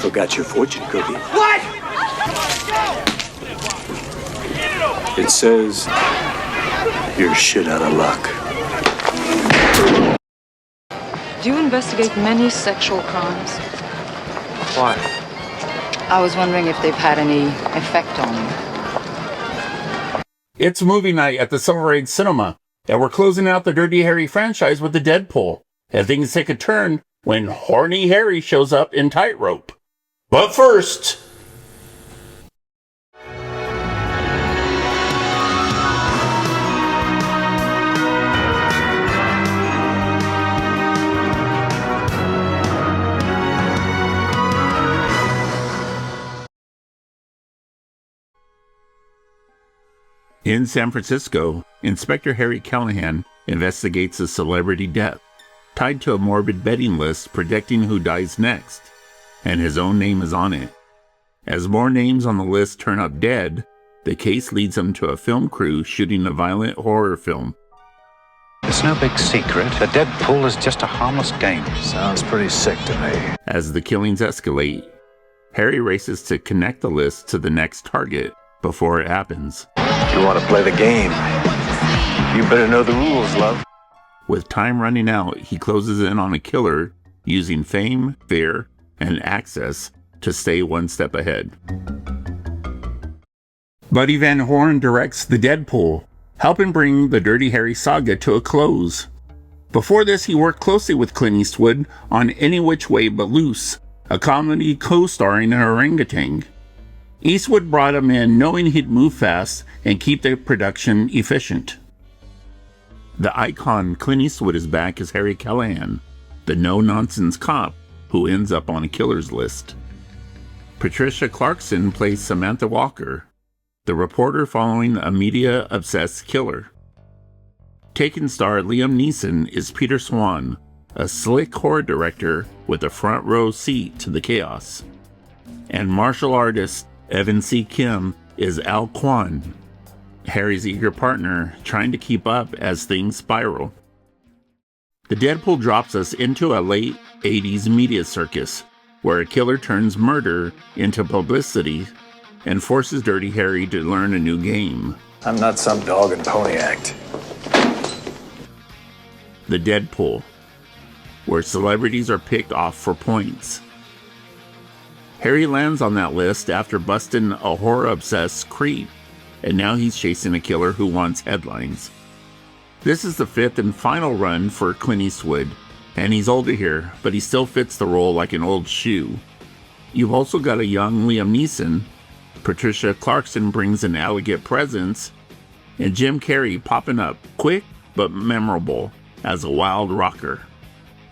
forgot your fortune cookie. What? It says you're shit out of luck. Do you investigate many sexual crimes? Why? I was wondering if they've had any effect on you. It's movie night at the Silver Age Cinema, and we're closing out the Dirty Harry franchise with the Dead Pool. And things take a turn when horny Harry shows up in Tightrope. But first... In San Francisco, Inspector Harry Callahan investigates a celebrity death tied to a morbid betting list predicting who dies next, and his own name is on it. As more names on the list turn up dead, the case leads him to a film crew shooting a violent horror film. It's no big secret. The Dead Pool is just a harmless game. Sounds pretty sick to me. As the killings escalate, Harry races to connect the list to the next target before it happens. You want to play the game? You better know the rules, love. With time running out, he closes in on a killer using fame, fear, and access to stay one step ahead. Buddy Van Horn directs The Dead Pool, helping bring the Dirty Harry saga to a close. Before this, he worked closely with Clint Eastwood on Any Which Way But Loose, a comedy co-starring an orangutan. Eastwood brought him in knowing he'd move fast and keep the production efficient. The icon Clint Eastwood is back as Harry Callahan, the no-nonsense cop who ends up on a killer's list. Patricia Clarkson plays Samantha Walker, the reporter following a media-obsessed killer. Taken star Liam Neeson is Peter Swan, a slick horror director with a front row seat to the chaos. And martial artist Evan C. Kim is Al Quan, Harry's eager partner, trying to keep up as things spiral. The Dead Pool drops us into a late 80s media circus, where a killer turns murder into publicity and forces Dirty Harry to learn a new game. I'm not some dog and pony act. The Dead Pool, where celebrities are picked off for points. Harry lands on that list after busting a horror-obsessed creep, and now he's chasing a killer who wants headlines. This is the fifth and final run for Clint Eastwood, and he's older here, but he still fits the role like an old shoe. You've also got a young Liam Neeson, Patricia Clarkson brings an elegant presence, and Jim Carrey popping up quick but memorable as a wild rocker.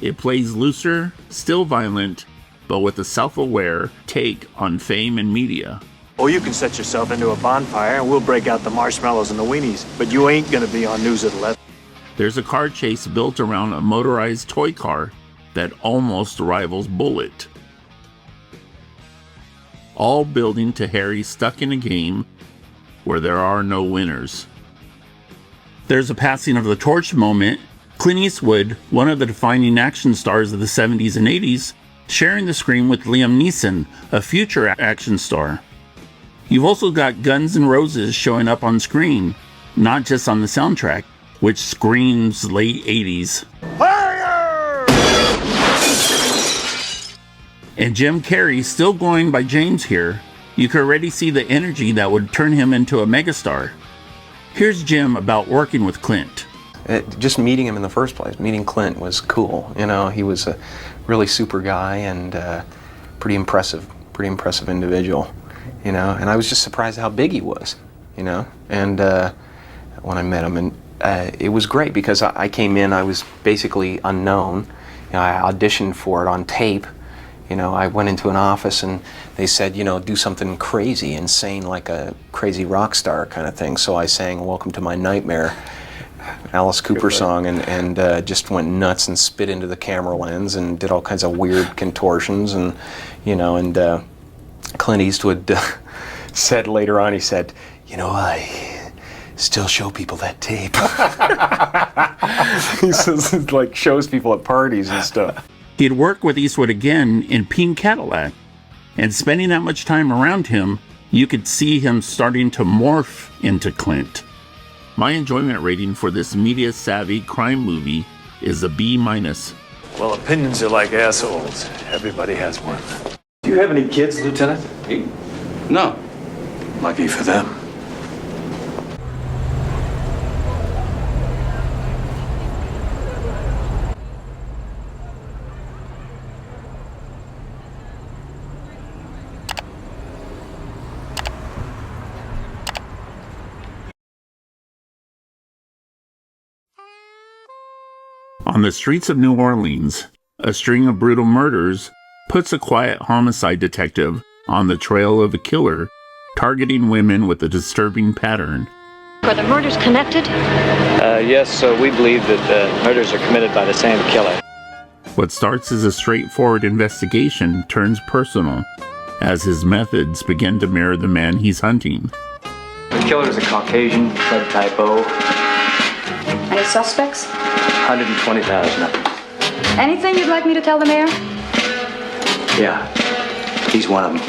It plays looser, still violent, but with a self-aware take on fame and media. Or you can set yourself into a bonfire and we'll break out the marshmallows and the weenies, but you ain't gonna be on News at 11. There's a car chase built around a motorized toy car that almost rivals Bullet. All building to Harry stuck in a game where there are no winners. There's a passing of the torch moment. Clint Eastwood, one of the defining action stars of the 70s and 80s, sharing the screen with Liam Neeson, a future action star. You've also got Guns N' Roses showing up on screen, not just on the soundtrack, which screams late 80s. Fire! And Jim Carrey, still going by James here, you can already see the energy that would turn him into a megastar. Here's Jim about working with Clint. Just meeting him in the first place, meeting Clint was cool. You know, he was a really super guy and pretty impressive individual. You know, and I was just surprised how big he was. You know, and when I met him, and it was great because I came in, I was basically unknown. You know, I auditioned for it on tape. You know, I went into an office and they said, you know, do something crazy, insane, like a crazy rock star kind of thing. So I sang "Welcome to My Nightmare," Alice Cooper song, and just went nuts and spit into the camera lens and did all kinds of weird contortions, and you know, and Clint Eastwood said later on, he said, you know, I still show people that tape. He says, like, shows people at parties and stuff. He'd work with Eastwood again in Pink Cadillac. and spending that much time around him, you could see him starting to morph into Clint. My enjoyment rating for this media-savvy crime movie is a B-. Well, opinions are like assholes. Everybody has one. Do you have any kids, Lieutenant? No. Lucky for them. On the streets of New Orleans, a string of brutal murders puts a quiet homicide detective on the trail of a killer targeting women with a disturbing pattern. Are the murders connected? Yes, we believe that the murders are committed by the same killer. What starts as a straightforward investigation turns personal as his methods begin to mirror the man he's hunting. The killer is a Caucasian, blood type O. Any suspects? 120,000. Anything you'd like me to tell the mayor? Yeah, he's one of them.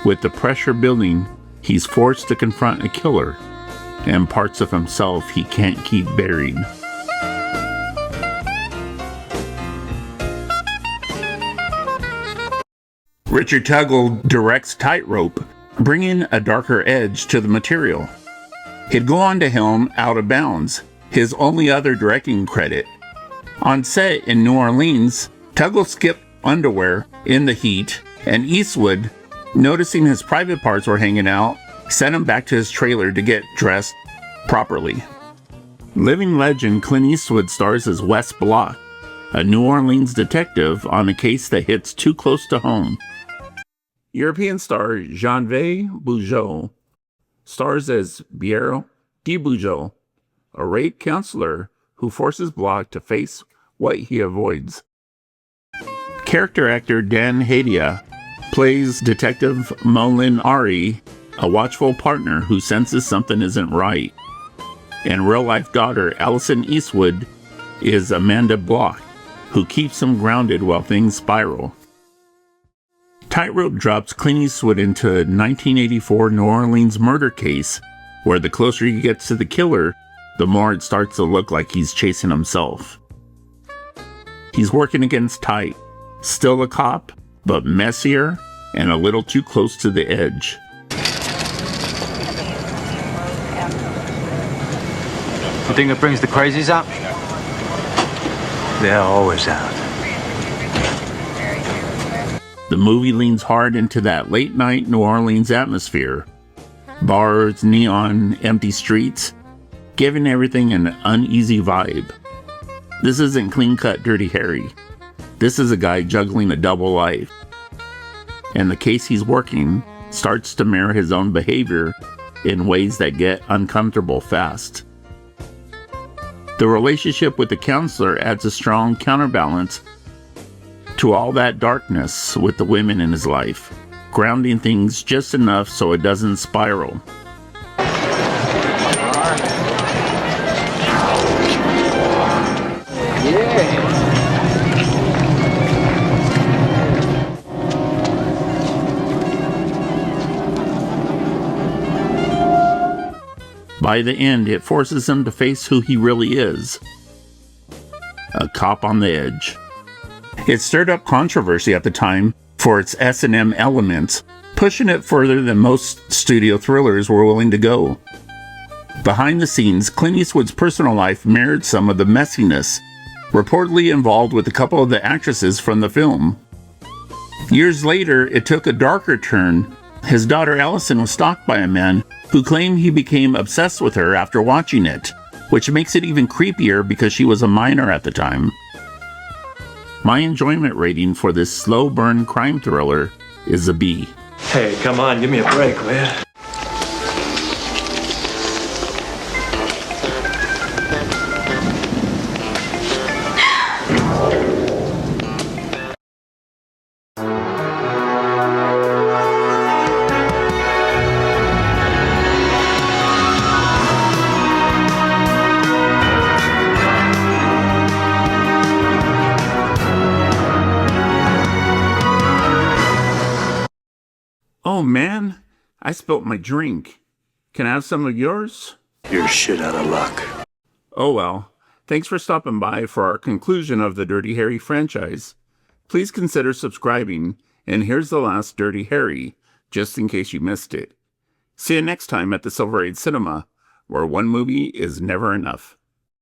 With the pressure building, he's forced to confront a killer and parts of himself he can't keep buried. Richard Tuggle directs Tightrope, bringing a darker edge to the material. He'd go on to helm Out of Bounds, his only other directing credit. On set in New Orleans, Tuggle skipped underwear in the heat, and Eastwood, noticing his private parts were hanging out, sent him back to his trailer to get dressed properly. Living legend Clint Eastwood stars as Wes Block, a New Orleans detective on a case that hits too close to home. European star Jean-Vé Bujold stars as Pierre de Bujold, a rape counselor who forces Block to face what he avoids. Character actor Dan Hadia plays Detective Molin Ari, a watchful partner who senses something isn't right. And real-life daughter Allison Eastwood is Amanda Block, who keeps him grounded while things spiral. Tightrope drops Clint Eastwood into a 1984 New Orleans murder case, where the closer he gets to the killer, the more it starts to look like he's chasing himself. He's working against type, still a cop, but messier and a little too close to the edge. You think it brings the crazies out? They're always out. The movie leans hard into that late-night New Orleans atmosphere. Bars, neon, empty streets, giving everything an uneasy vibe. This isn't clean-cut Dirty Harry. This is a guy juggling a double life. And the case he's working starts to mirror his own behavior in ways that get uncomfortable fast. The relationship with the counselor adds a strong counterbalance to all that darkness with the women in his life, grounding things just enough so it doesn't spiral. By the end, it forces him to face who he really is. A cop on the edge. It stirred up controversy at the time for its S&M elements, pushing it further than most studio thrillers were willing to go. Behind the scenes, Clint Eastwood's personal life mirrored some of the messiness, reportedly involved with a couple of the actresses from the film. Years later, it took a darker turn. His daughter Allison was stalked by a man who claimed he became obsessed with her after watching it, which makes it even creepier because she was a minor at the time. My enjoyment rating for this slow burn crime thriller is a B. Hey, come on, give me a break, will ya? Oh man, I spilt my drink. Can I have some of yours? You're shit out of luck. Oh well, thanks for stopping by for our conclusion of the Dirty Harry franchise. Please consider subscribing, and here's the last Dirty Harry, just in case you missed it. See you next time at the Silver Age Cinema, where one movie is never enough.